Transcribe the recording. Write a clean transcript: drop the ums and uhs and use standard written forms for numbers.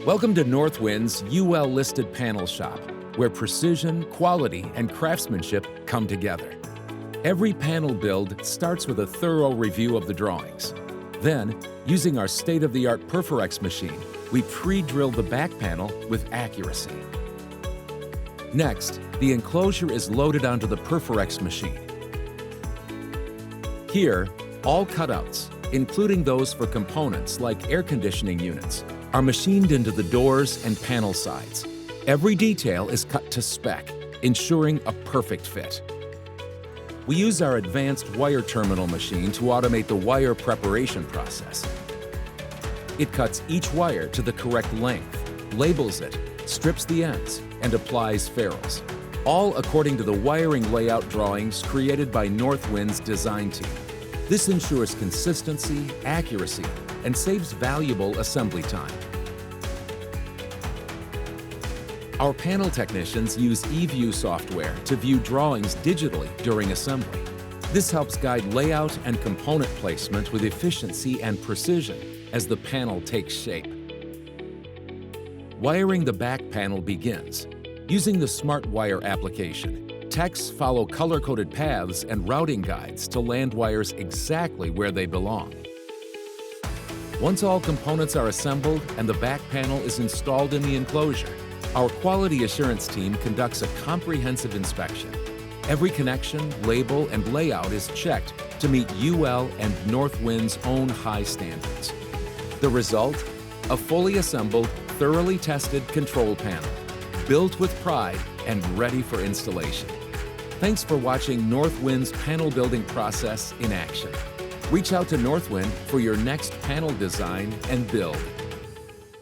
Welcome to NorthWind's UL-listed panel shop, where precision, quality, and craftsmanship come together. Every panel build starts with a thorough review of the drawings. Then, using our state-of-the-art Perforex machine, we pre-drill the back panel with accuracy. Next, the enclosure is loaded onto the Perforex machine. Here, all cutouts, including those for components like air conditioning units, are machined into the doors and panel sides. Every detail is cut to spec, ensuring a perfect fit. We use our advanced wire terminal machine to automate the wire preparation process. It cuts each wire to the correct length, labels it, strips the ends, and applies ferrules, all according to the wiring layout drawings created by NorthWind's design team. This ensures consistency, accuracy, and saves valuable assembly time. Our panel technicians use Eview software to view drawings digitally during assembly. This helps guide layout and component placement with efficiency and precision as the panel takes shape. Wiring the back panel begins. Using the Smart Wire application, techs follow color-coded paths and routing guides to land wires exactly where they belong. Once all components are assembled and the back panel is installed in the enclosure, our quality assurance team conducts a comprehensive inspection. Every connection, label, and layout is checked to meet UL and NorthWind's own high standards. The result? A fully assembled, thoroughly tested control panel, built with pride and ready for installation. Thanks for watching NorthWind's panel building process in action. Reach out to NorthWind for your next panel design and build.